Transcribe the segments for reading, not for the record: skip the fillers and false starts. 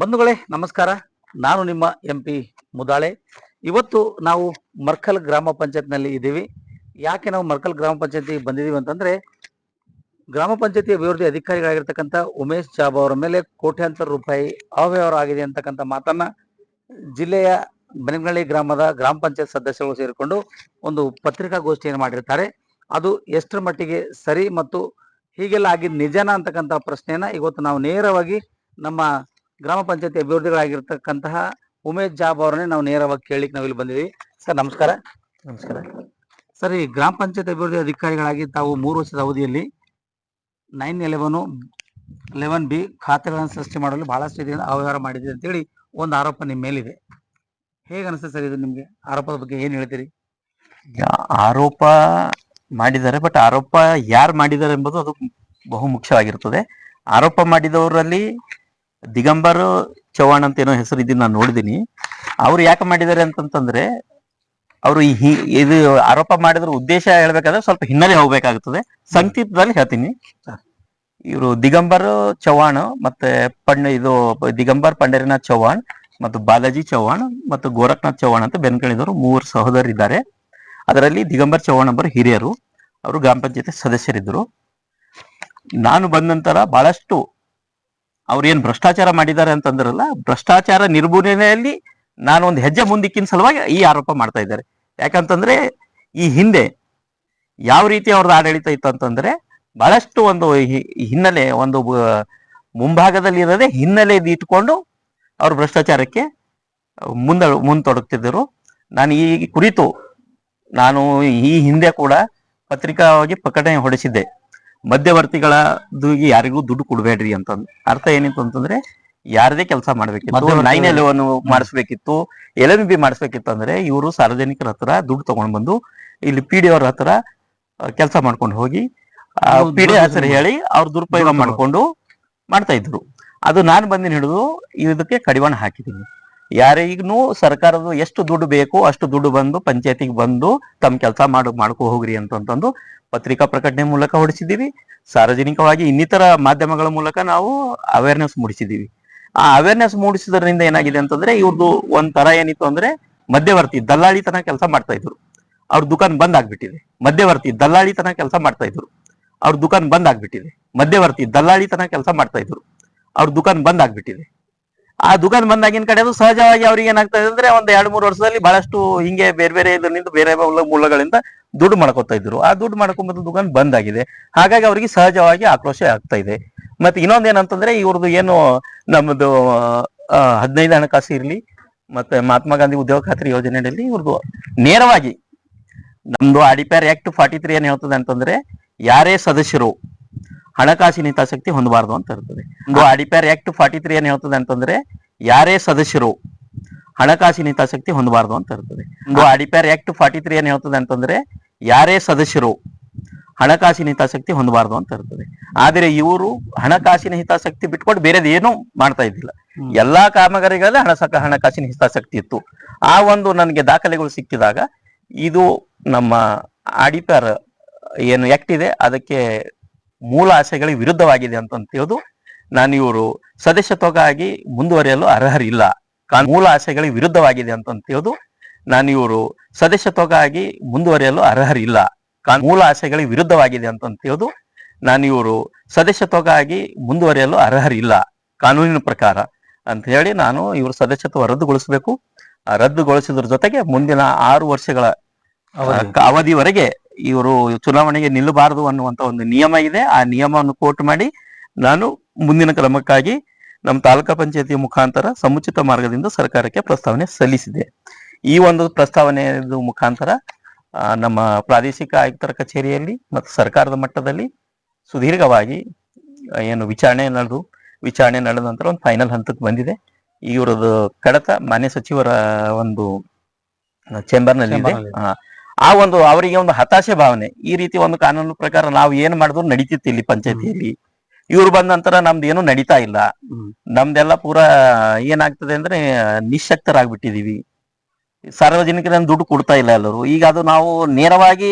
ಬಂಧುಗಳೇ ನಮಸ್ಕಾರ. ನಾನು ನಿಮ್ಮ MP ಮುದಾಳೆ. ಇವತ್ತು ನಾವು ಮರ್ಕಲ್ ಗ್ರಾಮ ಪಂಚಾಯತ್ನಲ್ಲಿ ಇದ್ದೀವಿ. ಯಾಕೆ ನಾವು ಮರ್ಕಲ್ ಗ್ರಾಮ ಪಂಚಾಯತಿಗೆ ಬಂದಿದ್ದೀವಿ ಅಂತಂದ್ರೆ, ಗ್ರಾಮ ಪಂಚಾಯತಿ ಅಭಿವೃದ್ಧಿ ಅಧಿಕಾರಿಗಳಾಗಿರ್ತಕ್ಕಂಥ ಉಮೇಶ್ ಜಾಬ್ ಅವರ ಮೇಲೆ ಕೋಟ್ಯಾಂತರ ರೂಪಾಯಿ ಅವ್ಯವಹಾರ ಆಗಿದೆ ಅಂತಕ್ಕಂಥ ಮಾತನ್ನ ಜಿಲ್ಲೆಯ ಬೆನಗನಹಳ್ಳಿ ಗ್ರಾಮದ ಗ್ರಾಮ ಪಂಚಾಯತ್ ಸದಸ್ಯರು ಸೇರಿಕೊಂಡು ಒಂದು ಪತ್ರಿಕಾಗೋಷ್ಠಿಯನ್ನು ಮಾಡಿರ್ತಾರೆ. ಅದು ಎಷ್ಟರ ಮಟ್ಟಿಗೆ ಸರಿ ಮತ್ತು ಹೀಗೆಲ್ಲ ಆಗಿದ್ದು ನಿಜನ ಅಂತಕ್ಕಂಥ ಪ್ರಶ್ನೆಯನ್ನ ಇವತ್ತು ನಾವು ನೇರವಾಗಿ ನಮ್ಮ ಗ್ರಾಮ ಪಂಚಾಯತಿ ಅಭಿವೃದ್ಧಿಗಳಾಗಿರ್ತಕ್ಕಂತಹ ಉಮೇಶ್ ಜಾಬ್ ಅವರನ್ನೇ ನಾವು ನೇರವಾಗಿ ಕೇಳಲಿಕ್ಕೆ ನಾವಿಲ್ಲಿ ಬಂದಿದ್ದೀವಿ. ಸರ್ ನಮಸ್ಕಾರ. ನಮಸ್ಕಾರ ಸರ್, ಈ ಗ್ರಾಮ ಪಂಚಾಯತ್ ಅಭಿವೃದ್ಧಿ ಅಧಿಕಾರಿಗಳಾಗಿ ತಾವು 3 ವರ್ಷದ ಅವಧಿಯಲ್ಲಿ 911B ಖಾತೆಗಳನ್ನು ಸೃಷ್ಟಿ ಮಾಡಲು ಬಹಳಷ್ಟು ರೀತಿಯಿಂದ ಅವ್ಯವಹಾರ ಮಾಡಿದೆ ಅಂತೇಳಿ ಒಂದು ಆರೋಪ ನಿಮ್ಮ ಮೇಲಿದೆ. ಹೇಗೆ ಅನಿಸ್ತದೆ ಸರ್ ಇದು ನಿಮ್ಗೆ? ಆರೋಪದ ಬಗ್ಗೆ ಏನ್ ಹೇಳ್ತೀರಿ? ಆರೋಪ ಮಾಡಿದ್ದಾರೆ, ಬಟ್ ಆರೋಪ ಯಾರು ಮಾಡಿದ್ದಾರೆ ಎಂಬುದು ಅದು ಬಹು ಮುಖ್ಯವಾಗಿರ್ತದೆ. ಆರೋಪ ಮಾಡಿದವರಲ್ಲಿ ದಿಗಂಬರ್ ಚೌಹಾಣ್ ಅಂತ ಏನೋ ಹೆಸರು ಇದನ್ನ ನಾನು ನೋಡಿದೀನಿ. ಅವ್ರು ಯಾಕೆ ಮಾಡಿದ್ದಾರೆ ಅಂತಂತಂದ್ರೆ, ಅವರು ಇದು ಆರೋಪ ಮಾಡಿದ್ರ ಉದ್ದೇಶ ಹೇಳ್ಬೇಕಾದ್ರೆ ಸ್ವಲ್ಪ ಹಿನ್ನೆಲೆ ಹೋಗ್ಬೇಕಾಗುತ್ತದೆ. ಸಂಕ್ಷಿಪ್ತದಲ್ಲಿ ಹೇಳ್ತೀನಿ. ಇವರು ದಿಗಂಬರ್ ಚೌಹಾಣ್ ಮತ್ತೆ ದಿಗಂಬರ್ ಪಂಡರಿನಾಥ್ ಚೌಹಾಣ್ ಮತ್ತು ಬಾಲಾಜಿ ಚೌಹಾಣ್ ಮತ್ತು ಗೋರಖನಾಥ್ ಚೌಹಾಣ್ ಅಂತ ಬೆನ್ಕಣಿದವರು 3 ಸಹೋದರಿದ್ದಾರೆ. ಅದರಲ್ಲಿ ದಿಗಂಬರ್ ಚೌಹಾಣ್ ಒಬ್ಬರು ಹಿರಿಯರು, ಅವರು ಗ್ರಾಮ ಪಂಚಾಯತಿ ಸದಸ್ಯರಿದ್ದರು. ನಾನು ಬಂದ ನಂತರ ಬಹಳಷ್ಟು ಅವ್ರು ಏನ್ ಭ್ರಷ್ಟಾಚಾರ ಮಾಡಿದ್ದಾರೆ ಅಂತಂದ್ರಲ್ಲ, ಭ್ರಷ್ಟಾಚಾರ ನಿರ್ಮೂಲನೆಯಲ್ಲಿ ನಾನು ಒಂದು ಹೆಜ್ಜೆ ಮುಂದಿಕ್ಕಿನ ಸಲುವಾಗಿ ಈ ಆರೋಪ ಮಾಡ್ತಾ ಇದ್ದಾರೆ. ಯಾಕಂತಂದ್ರೆ ಈ ಹಿಂದೆ ಯಾವ ರೀತಿ ಅವ್ರದ್ದು ಆಡಳಿತ ಇತ್ತು ಅಂತಂದ್ರೆ, ಬಹಳಷ್ಟು ಒಂದು ಹಿನ್ನೆಲೆ, ಒಂದು ಮುಂಭಾಗದಲ್ಲಿ ಇರದೆ ಹಿನ್ನೆಲೆ ಇಟ್ಕೊಂಡು ಅವ್ರು ಭ್ರಷ್ಟಾಚಾರಕ್ಕೆ ಮುಂತೊಡಗ್ತಿದ್ದರು. ನಾನು ಈ ಕುರಿತು ಈ ಹಿಂದೆ ಕೂಡ ಪತ್ರಿಕಾವಾಗಿ ಪ್ರಕಟಣೆ ಹೊರಡಿಸಿದ್ದೆ. ಮಧ್ಯವರ್ತಿಗಳ ಯಾರಿಗೂ ದುಡ್ಡು ಕೊಡ್ಬೇಡ್ರಿ ಅಂತಂದು. ಅರ್ಥ ಏನಿತ್ತು ಅಂತಂದ್ರೆ, ಯಾರದೇ ಕೆಲಸ ಮಾಡ್ಬೇಕಿತ್ತು, 911 ಮಾಡಿಸ್ಬೇಕಿತ್ತು, LMB ಮಾಡಿಸ್ಬೇಕಿತ್ತು ಅಂದ್ರೆ ಇವರು ಸಾರ್ವಜನಿಕರ ಹತ್ರ ದುಡ್ಡು ತಗೊಂಡ್ ಬಂದು ಇಲ್ಲಿ PD ಅವ್ರ ಹತ್ರ ಕೆಲಸ ಮಾಡ್ಕೊಂಡು ಹೋಗಿ PD ಹೆಸರು ಹೇಳಿ ಅವ್ರ ದುರುಪಯೋಗ ಮಾಡ್ಕೊಂಡು ಮಾಡ್ತಾ ಇದ್ರು. ಅದು ನಾನು ಬಂದಿನ ಹಿಡಿದು ಇದಕ್ಕೆ ಕಡಿವಾಣ ಹಾಕಿದ್ದೀನಿ. ಯಾರಿಗೂ ಸರ್ಕಾರದ ಎಷ್ಟು ದುಡ್ಡು ಬೇಕು ಅಷ್ಟು ದುಡ್ಡು ಬಂದು ಪಂಚಾಯತಿಗೆ ಬಂದು ತಮ್ಮ ಕೆಲಸ ಮಾಡ್ಕೊ ಹೋಗ್ರಿ ಅಂತಂದು ಪತ್ರಿಕಾ ಪ್ರಕಟಣೆ ಮೂಲಕ ಹೊಡಿಸಿದ್ದೀವಿ. ಸಾರ್ವಜನಿಕವಾಗಿ ಇನ್ನಿತರ ಮಾಧ್ಯಮಗಳ ಮೂಲಕ ನಾವು ಅವೇರ್ನೆಸ್ ಮೂಡಿಸಿದ್ದೀವಿ. ಆ ಅವೇರ್ನೆಸ್ ಮೂಡಿಸಿದ್ರಿಂದ ಏನಾಗಿದೆ ಅಂತಂದ್ರೆ, ಇವ್ರದ್ದು ಒಂಥರ ಏನಿತ್ತು ಅಂದ್ರೆ, ಮಧ್ಯವರ್ತಿ ದಲ್ಲಾಳಿತನ ಕೆಲಸ ಮಾಡ್ತಾ ಇದ್ರು. ಅವ್ರ ದುಕಾನ್ ಬಂದ್ ಆಗ್ಬಿಟ್ಟಿದೆ. ಮಧ್ಯವರ್ತಿ ದಲ್ಲಾಳಿತನ ಕೆಲಸ ಮಾಡ್ತಾ ಇದ್ರು. ಅವ್ರ ದುಕಾನ್ ಬಂದ್ ಆಗ್ಬಿಟ್ಟಿದೆ. ಮಧ್ಯವರ್ತಿ ದಲ್ಲಾಳಿತನ ಕೆಲಸ ಮಾಡ್ತಾ ಇದ್ರು. ಅವ್ರ ದುಕಾನ್ ಬಂದ್ ಆಗ್ಬಿಟ್ಟಿದೆ. ಆ ದುಕಾನ್ ಬಂದಾಗಿನ ಕಡೆ ಅದು ಸಹಜವಾಗಿ ಅವ್ರಿಗೆ ಏನಾಗ್ತಾ ಇದೆ ಅಂದ್ರೆ, ಒಂದ್ 2-3 ವರ್ಷದಲ್ಲಿ ಬಹಳಷ್ಟು ಹಿಂಗೆ ಬೇರೆ ಇದರಿಂದ ಬೇರೆ ಮೂಲಗಳಿಂದ ದುಡ್ಡು ಮಾಡ್ಕೊತಾ ಇದ್ರು. ಆ ದುಡ್ಡು ಮಾಡ್ಕೊಂಬಂದು ದುಕಾನ್ ಬಂದ್ ಆಗಿದೆ. ಹಾಗಾಗಿ ಅವರಿಗೆ ಸಹಜವಾಗಿ ಆಕ್ರೋಶ ಆಗ್ತಾ ಇದೆ. ಮತ್ತೆ ಇನ್ನೊಂದೇನಂತಂದ್ರೆ, ಇವ್ರದ್ದು ಏನು ನಮ್ಮದು 15 ಹಣಕಾಸು ಇರ್ಲಿ ಮತ್ತೆ ಮಹಾತ್ಮ ಗಾಂಧಿ ಉದ್ಯೋಗ ಖಾತ್ರಿ ಯೋಜನೆಯಲ್ಲಿ ಇವ್ರದ್ದು ನೇರವಾಗಿ ನಮ್ದು ಆಡಿಪ್ಯಾರ್ ಆಕ್ಟ್ 43 ಏನ್ ಹೇಳ್ತದೆ ಅಂತಂದ್ರೆ, ಯಾರೇ ಸದಸ್ಯರು ಹಣಕಾಸಿನ ಹಿತಾಸಕ್ತಿ ಹೊಂದಬಾರದು ಅಂತ ಇರ್ತದೆ. ಆಡಿಪ್ಯಾರ್ ಆಕ್ಟ್ 43 ಏನ್ ಹೇಳ್ತದೆ ಅಂತಂದ್ರೆ, ಯಾರೇ ಸದಸ್ಯರು ಹಣಕಾಸಿನ ಹಿತಾಸಕ್ತಿ ಹೊಂದಬಾರದು ಅಂತ ಇರ್ತದೆ. ಆಡಿಪ್ಯಾರ್ ಆಕ್ಟ್ 43 ಏನ್ ಹೇಳ್ತದೆ ಅಂತಂದ್ರೆ, ಯಾರೇ ಸದಸ್ಯರು ಹಣಕಾಸಿನ ಹಿತಾಸಕ್ತಿ ಹೊಂದಬಾರದು ಅಂತ ಇರ್ತದೆ. ಆದ್ರೆ ಇವರು ಹಣಕಾಸಿನ ಹಿತಾಸಕ್ತಿ ಬಿಟ್ಕೊಂಡು ಬೇರೆದು ಏನು ಮಾಡ್ತಾ ಇದ್ದಿಲ್ಲ. ಎಲ್ಲಾ ಕಾಮಗಾರಿಗಳಲ್ಲಿ ಹಣಕಾಸಿನ ಹಿತಾಸಕ್ತಿ ಇತ್ತು. ಆ ಒಂದು ನನಗೆ ದಾಖಲೆಗಳು ಸಿಕ್ಕಿದಾಗ, ಇದು ನಮ್ಮ ಆಡಿಪ್ಯಾರ್ ಏನು ಆಕ್ಟ್ ಇದೆ ಅದಕ್ಕೆ ಮೂಲ ಆಶಯಗಳಿಗೆ ವಿರುದ್ಧವಾಗಿದೆ ಅಂತ ತಿಳಿದು ನಾನು ಇವರು ಸದಸ್ಯತ್ವಕ್ಕಾಗಿ ಮುಂದುವರಿಯಲು ಅರ್ಹರಿಲ್ಲ. ಮೂಲ ಆಶಯಗಳಿಗೆ ವಿರುದ್ಧವಾಗಿದೆ ಅಂತ ತಿಳಿದು ನಾನು ಇವರು ಸದಸ್ಯತ್ವಕ್ಕಾಗಿ ಮುಂದುವರಿಯಲು ಅರ್ಹರಿಲ್ಲ. ಮೂಲ ಆಶಯಗಳಿಗೆ ವಿರುದ್ಧವಾಗಿದೆ ಅಂತ ತಿಳಿದು ನಾನು ಇವರು ಸದಸ್ಯತ್ವಕ್ಕಾಗಿ ಮುಂದುವರಿಯಲು ಅರ್ಹರಿಲ್ಲ ಕಾನೂನಿನ ಪ್ರಕಾರ ಅಂತ ಹೇಳಿ ನಾನು ಇವರು ಸದಸ್ಯತ್ವ ರದ್ದುಗೊಳಿಸಬೇಕು. ರದ್ದುಗೊಳಿಸಿದ್ರ ಜೊತೆಗೆ ಮುಂದಿನ 6 ವರ್ಷಗಳ ಅವಧಿವರೆಗೆ ಇವರು ಚುನಾವಣೆಗೆ ನಿಲ್ಲಬಾರದು ಅನ್ನುವಂತ ಒಂದು ನಿಯಮ ಇದೆ. ಆ ನಿಯಮವನ್ನು ಕೋಟ್ ಮಾಡಿ ನಾನು ಮುಂದಿನ ಕ್ರಮಕ್ಕಾಗಿ ನಮ್ಮ ತಾಲೂಕಾ ಪಂಚಾಯತಿ ಮುಖಾಂತರ ಸಮುಚಿತ ಮಾರ್ಗದಿಂದ ಸರ್ಕಾರಕ್ಕೆ ಪ್ರಸ್ತಾವನೆ ಸಲ್ಲಿಸಿದೆ. ಈ ಒಂದು ಪ್ರಸ್ತಾವನೆ ಮುಖಾಂತರ ನಮ್ಮ ಪ್ರಾದೇಶಿಕ ಆಯುಕ್ತರ ಕಚೇರಿಯಲ್ಲಿ ಮತ್ತು ಸರ್ಕಾರದ ಮಟ್ಟದಲ್ಲಿ ಸುದೀರ್ಘವಾಗಿ ಏನು ವಿಚಾರಣೆ ನಡೆದ ನಂತರ ಒಂದು ಫೈನಲ್ ಹಂತಕ್ಕೆ ಬಂದಿದೆ. ಇವರದ್ದು ಕಡತ ಮಾನ್ಯ ಸಚಿವರ ಒಂದು ಚೇಂಬರ್ನಲ್ಲಿ ಇದೆ. ಆ ಒಂದು ಅವರಿಗೆ ಒಂದು ಹತಾಶೆ ಭಾವನೆ, ಈ ರೀತಿ ಒಂದು ಕಾನೂನು ಪ್ರಕಾರ ನಾವು ಏನ್ ಮಾಡಿದ್ರು ನಡೀತಿತ್ತು ಇಲ್ಲಿ ಪಂಚಾಯತಿಯಲ್ಲಿ. ಇವ್ರು ಬಂದ ನಂತರ ನಮ್ದು ಏನು ನಡೀತಾ ಇಲ್ಲ. ನಮ್ದೆಲ್ಲ ಪೂರಾ ಏನಾಗ್ತದೆ ಅಂದ್ರೆ ನಿಶಕ್ತರಾಗ್ಬಿಟ್ಟಿದೀವಿ. ಸಾರ್ವಜನಿಕರ ದುಡ್ಡು ಕೊಡ್ತಾ ಇಲ್ಲ ಎಲ್ಲರೂ. ಈಗ ಅದು ನಾವು ನೇರವಾಗಿ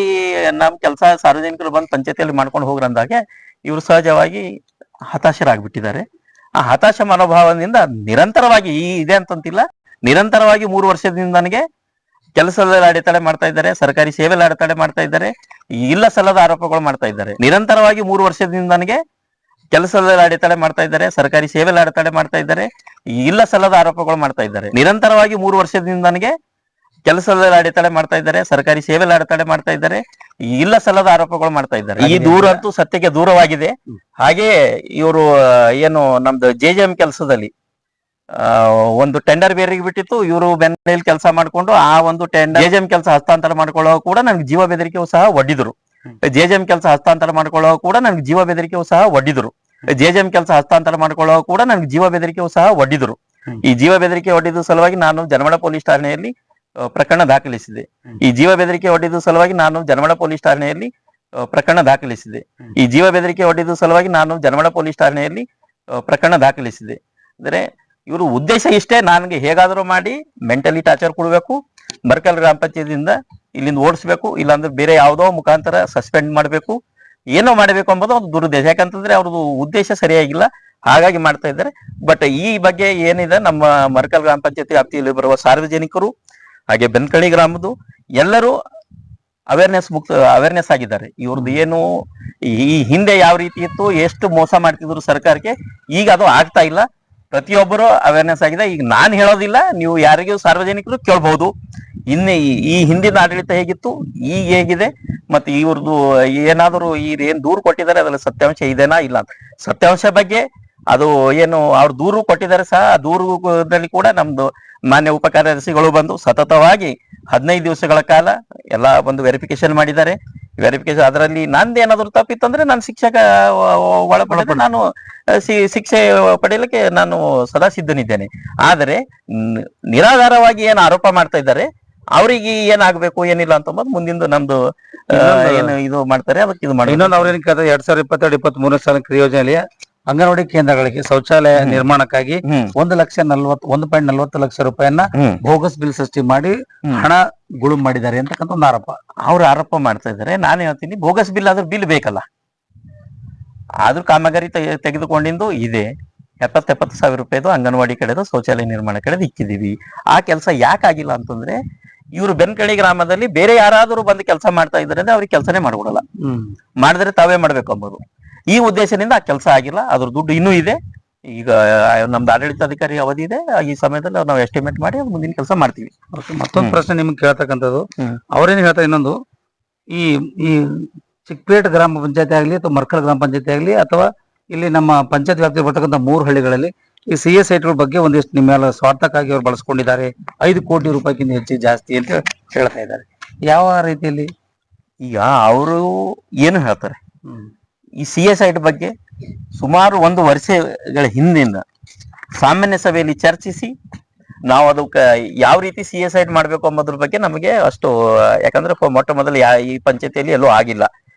ನಮ್ ಕೆಲಸ ಸಾರ್ವಜನಿಕರು ಬಂದು ಪಂಚಾಯತಿಯಲ್ಲಿ ಮಾಡ್ಕೊಂಡು ಹೋಗ್ರಂದಾಗೆ ಇವರು ಸಹಜವಾಗಿ ಹತಾಶರಾಗ್ಬಿಟ್ಟಿದ್ದಾರೆ. ಆ ಹತಾಶ ಮನೋಭಾವದಿಂದ ನಿರಂತರವಾಗಿ ಇದೆ ಅಂತಂತಿಲ್ಲ, ನಿರಂತರವಾಗಿ 3 ವರ್ಷದಿಂದ ನನಗೆ ಕೆಲಸದಲ್ಲಿ ಅಡೆತಡೆ ಮಾಡ್ತಾ ಇದ್ದಾರೆ, ಸರ್ಕಾರಿ ಸೇವೆಯಲ್ಲಿ ಅಡೆತಡೆ ಮಾಡ್ತಾ ಇದ್ದಾರೆ, ಇಲ್ಲ ಸಲ್ಲದ ಆರೋಪಗಳು ಮಾಡ್ತಾ ಇದ್ದಾರೆ. ನಿರಂತರವಾಗಿ 3 ವರ್ಷದಿಂದ ನನಗೆ ಕೆಲಸದಲ್ಲಿ ಅಡೆತಡೆ ಮಾಡ್ತಾ ಇದ್ದಾರೆ, ಸರ್ಕಾರಿ ಸೇವೆಯಲ್ಲಿ ಅಡೆತಡೆ ಮಾಡ್ತಾ ಇದ್ದಾರೆ, ಇಲ್ಲ ಸಲ್ಲದ ಆರೋಪಗಳು ಮಾಡ್ತಾ ಇದ್ದಾರೆ. ನಿರಂತರವಾಗಿ 3 ವರ್ಷದಿಂದ ನನಗೆ ಕೆಲಸದಲ್ಲಿ ಅಡೆತಡೆ ಮಾಡ್ತಾ ಇದ್ದಾರೆ, ಸರ್ಕಾರಿ ಸೇವೆಯಲ್ಲಿ ಅಡೆತಡೆ ಮಾಡ್ತಾ ಇದ್ದಾರೆ, ಇಲ್ಲ ಸಲ್ಲದ ಆರೋಪಗಳು ಮಾಡ್ತಾ ಇದ್ದಾರೆ. ಈ ದೂರ ಅಂತೂ ಸತ್ಯಕ್ಕೆ ದೂರವಾಗಿದೆ. ಹಾಗೆ ಇವರು ಏನು ನಮ್ದು JJM ಕೆಲಸದಲ್ಲಿ ಒಂದು ಟೆಂಡರ್ ಬೇರೆಗೆ ಬಿಟ್ಟಿತ್ತು, ಇವರು ಬೆನ್ನಲ್ಲಿ ಕೆಲಸ ಮಾಡ್ಕೊಂಡು ಆ ಒಂದು ಟೆಂಡರ್ JJM ಕೆಲಸ ಹಸ್ತಾಂತರ ಮಾಡ್ಕೊಳ್ಳೋ ಕೂಡ ನನ್ಗೆ ಜೀವ ಬೆದರಿಕೆಯೂ ಸಹ ಒಡ್ಡಿದ್ರು. JJM ಕೆಲಸ ಹಸ್ತಾಂತರ ಮಾಡ್ಕೊಳ್ಳೋ ಕೂಡ ನನ್ಗೆ ಜೀವ ಬೆದರಿಕೆಯೂ ಸಹ ಒಡ್ಡಿದ್ರು. JJM ಕೆಲಸ ಹಸ್ತಾಂತರ ಮಾಡ್ಕೊಳ್ಳೋ ಕೂಡ ನನ್ಗೆ ಜೀವ ಬೆದರಿಕೆಯೂ ಸಹ ಒಡ್ಡಿದ್ರು. ಈ ಜೀವ ಬೆದರಿಕೆ ಒಡ್ಡಿದ ಸಲುವಾಗಿ ನಾನು ಜನವಾಡ ಪೊಲೀಸ್ ಠಾಣೆಯಲ್ಲಿ ಪ್ರಕರಣ ದಾಖಲಿಸಿದೆ. ಈ ಜೀವ ಬೆದರಿಕೆ ಒಡ್ಡಿದ ಸಲುವಾಗಿ ನಾನು ಜನವಾಡ ಪೊಲೀಸ್ ಠಾಣೆಯಲ್ಲಿ ಪ್ರಕರಣ ದಾಖಲಿಸಿದೆ. ಈ ಜೀವ ಬೆದರಿಕೆ ಒಡ್ಡಿದ ಸಲುವಾಗಿ ನಾನು ಜನವಾಡ ಪೊಲೀಸ್ ಠಾಣೆಯಲ್ಲಿ ಪ್ರಕರಣ ದಾಖಲಿಸಿದೆ. ಅಂದ್ರೆ ಇವರು ಉದ್ದೇಶ ಇಷ್ಟೇ, ನನಗೆ ಹೇಗಾದ್ರೂ ಮಾಡಿ ಮೆಂಟಲಿ ಟಾರ್ಚರ್ ಕೊಡ್ಬೇಕು, ಮರ್ಕಲ್ ಗ್ರಾಮ ಪಂಚಾಯತಿಯಿಂದ ಇಲ್ಲಿಂದ ಓಡಿಸ್ಬೇಕು, ಇಲ್ಲಾಂದ್ರೆ ಬೇರೆ ಯಾವುದೋ ಮುಖಾಂತರ ಸಸ್ಪೆಂಡ್ ಮಾಡ್ಬೇಕು, ಏನೋ ಮಾಡಬೇಕು ಎಂಬುದು ಒಂದು ದುರುದ್ದೇಶ. ಯಾಕಂತಂದ್ರೆ ಅವ್ರದ್ದು ಉದ್ದೇಶ ಸರಿಯಾಗಿಲ್ಲ, ಹಾಗಾಗಿ ಮಾಡ್ತಾ ಇದ್ದಾರೆ. ಬಟ್ ಈ ಬಗ್ಗೆ ಏನಿದೆ, ನಮ್ಮ ಮರ್ಕಲ್ ಗ್ರಾಮ ಪಂಚಾಯತಿ ವ್ಯಾಪ್ತಿಯಲ್ಲಿ ಬರುವ ಸಾರ್ವಜನಿಕರು ಹಾಗೆ ಬೆನ್ಕಳಿ ಗ್ರಾಮದ್ದು ಎಲ್ಲರೂ ಅವೇರ್ನೆಸ್ ಆಗಿದ್ದಾರೆ. ಇವ್ರದ್ದು ಏನು ಈ ಹಿಂದೆ ಯಾವ ರೀತಿ ಇತ್ತು, ಎಷ್ಟು ಮೋಸ ಮಾಡ್ತಿದ್ರು ಸರ್ಕಾರಕ್ಕೆ, ಈಗ ಅದು ಆಗ್ತಾ ಇಲ್ಲ. ಪ್ರತಿಯೊಬ್ಬರು ಅವೇರ್ನೆಸ್ ಆಗಿದೆ. ಈಗ ನಾನು ಹೇಳೋದಿಲ್ಲ, ನೀವು ಯಾರಿಗೂ ಸಾರ್ವಜನಿಕರು ಕೇಳ್ಬಹುದು, ಇನ್ನು ಈ ಹಿಂದಿನ ಆಡಳಿತ ಹೇಗಿತ್ತು, ಈಗ ಹೇಗಿದೆ, ಮತ್ತೆ ಇವ್ರದ್ದು ಏನಾದರೂ ಏನ್ ದೂರು ಕೊಟ್ಟಿದ್ದಾರೆ ಅದ್ರಲ್ಲಿ ಸತ್ಯಾಂಶ ಇದೆನಾ ಇಲ್ಲ ಅಂತ. ಸತ್ಯಾಂಶ ಬಗ್ಗೆ ಅದು ಏನು ಅವ್ರು ದೂರು ಕೊಟ್ಟಿದ್ದಾರೆ ಸಹ, ಆ ದೂರದಲ್ಲಿ ಕೂಡ ನಮ್ದು ಮಾನ್ಯ ಉಪ ಕಾರ್ಯದರ್ಶಿಗಳು ಬಂದು ಸತತವಾಗಿ 15 ದಿವಸಗಳ ಕಾಲ ಎಲ್ಲ ಒಂದು ವೆರಿಫಿಕೇಶನ್ ಮಾಡಿದ್ದಾರೆ. ವೆರಿಫಿಕೇಶನ್ ಅದರಲ್ಲಿ ನಂದೇನಾದ್ರು ತಪ್ಪಿತ್ತಂದ್ರೆ ನಾನು ಶಿಕ್ಷಕ ಒಳಪಡಿದ್ರೆ ನಾನು ಶಿಕ್ಷೆ ಪಡೆಯಲಿಕ್ಕೆ ನಾನು ಸದಾ ಸಿದ್ಧನಿದ್ದೇನೆ. ಆದರೆ ನಿರಾಧಾರವಾಗಿ ಏನು ಆರೋಪ ಮಾಡ್ತಾ ಇದ್ದಾರೆ, ಅವರಿಗೆ ಏನಾಗಬೇಕು ಏನಿಲ್ಲ ಅಂತಂಬುದು ಮುಂದಿಂದು ನಮ್ದು ಏನು ಇದು ಮಾಡ್ತಾರೆ ಅದಕ್ಕೆ ಇದು ಮಾಡಿ. ಇನ್ನೊಂದು ಅವ್ರೇನ್ ಕೇಳ್ತಾರೆ, 2022-23 ಸಾಲ ಕ್ರಿಯೋಜನೆಯಲ್ಲಿ ಅಂಗನವಾಡಿ ಕೇಂದ್ರಗಳಿಗೆ ಶೌಚಾಲಯ ನಿರ್ಮಾಣಕ್ಕಾಗಿ 1,40 ಲಕ್ಷ ರೂಪಾಯಿಯನ್ನ ಬೋಗಸ್ ಬಿಲ್ ಸೃಷ್ಟಿ ಮಾಡಿ ಹಣ ಗುಳುಂ ಮಾಡಿದ್ದಾರೆ ಅಂತಕ್ಕಂಥ ಒಂದು ಆರೋಪ. ಅವ್ರು ಆರೋಪ ಮಾಡ್ತಾ ಇದ್ದಾರೆ. ನಾನು ಹೇಳ್ತೀನಿ, ಬೋಗಸ್ ಬಿಲ್ ಆದ್ರೂ ಬಿಲ್ ಬೇಕಲ್ಲ, ಆದ್ರೂ ಕಾಮಗಾರಿ ತೆಗೆದುಕೊಂಡಿದ್ದು ಇದೆ. 70 ಸಾವಿರ ರೂಪಾಯಿದು ಅಂಗನವಾಡಿ ಕಡೆದು ಶೌಚಾಲಯ ನಿರ್ಮಾಣ ಕಡೆದು ಇಕ್ಕಿದೀವಿ. ಆ ಕೆಲಸ ಯಾಕಾಗಿಲ್ಲ ಅಂತಂದ್ರೆ, ಇವರು ಬೆನ್ಕಳಿ ಗ್ರಾಮದಲ್ಲಿ ಬೇರೆ ಯಾರಾದರೂ ಬಂದು ಕೆಲಸ ಮಾಡ್ತಾ ಇದ್ದಾರೆ ಅಂದ್ರೆ ಅವ್ರಿಗೆ ಕೆಲಸನೇ ಮಾಡ್ಕೊಡಲ್ಲ, ಮಾಡಿದ್ರೆ ತಾವೇ ಮಾಡ್ಬೇಕು ಅಂಬೋದು. ಈ ಉದ್ದೇಶದಿಂದ ಆ ಕೆಲಸ ಆಗಿಲ್ಲ. ಅದ್ರ ದುಡ್ಡು ಇನ್ನೂ ಇದೆ. ಈಗ ನಮ್ದು ಆಡಳಿತಾಧಿಕಾರಿ ಅವಧಿ ಇದೆ, ಈ ಸಮಯದಲ್ಲಿ ನಾವು ಎಸ್ಟಿಮೇಟ್ ಮಾಡಿ ಮುಂದಿನ ಕೆಲಸ ಮಾಡ್ತೀವಿ. ಮತ್ತೊಂದು ಪ್ರಶ್ನೆ ನಿಮ್ಗೆ ಕೇಳ್ತಕ್ಕಂಥದ್ದು, ಅವ್ರೇನು ಹೇಳ್ತಾರೆ, ಇನ್ನೊಂದು ಈ ಈ ಚಿಕ್ಕಪೇಟೆ ಗ್ರಾಮ ಪಂಚಾಯತಿ ಆಗ್ಲಿ ಅಥವಾ ಮರ್ಕಲ್ ಗ್ರಾಮ ಪಂಚಾಯತಿ ಆಗ್ಲಿ ಅಥವಾ ಇಲ್ಲಿ ನಮ್ಮ ಪಂಚಾಯತ್ ವ್ಯಾಪ್ತಿ ಬರ್ತಕ್ಕಂಥ 3 ಹಳ್ಳಿಗಳಲ್ಲಿ ಈ CS ಸೈಟ್ಗಳ ಬಗ್ಗೆ ಒಂದಿಷ್ಟು ನಿಮ್ಮೆಲ್ಲ ಸ್ವಾರ್ಥಕ್ಕಾಗಿ ಅವ್ರು ಬಳಸ್ಕೊಂಡಿದ್ದಾರೆ, 5 ಕೋಟಿ ರೂಪಾಯಿಗಿಂತ ಹೆಚ್ಚು ಜಾಸ್ತಿ ಅಂತ ಹೇಳ್ತಾ ಇದ್ದಾರೆ. ಯಾವ ರೀತಿಯಲ್ಲಿ? ಈಗ ಅವರು ಏನು ಹೇಳ್ತಾರೆ, ಈ CS ಸೈಟ್ ಬಗ್ಗೆ ಸುಮಾರು 1 ವರ್ಷಗಳ ಹಿಂದಿಂದ ಸಾಮಾನ್ಯ ಸಭೆಯಲ್ಲಿ ಚರ್ಚಿಸಿ ನಾವು ಅದಕ್ಕೆ ಯಾವ ರೀತಿ CS ಸೈಟ್ ಮಾಡ್ಬೇಕು ಅನ್ನೋದ್ರ ಬಗ್ಗೆ ನಮಗೆ ಅಷ್ಟು, ಯಾಕಂದ್ರೆ ಮೊಟ್ಟ ಮೊದಲು ಈ ಪಂಚಾಯತಿಯಲ್ಲಿ ಎಲ್ಲೂ ಆಗಿಲ್ಲ.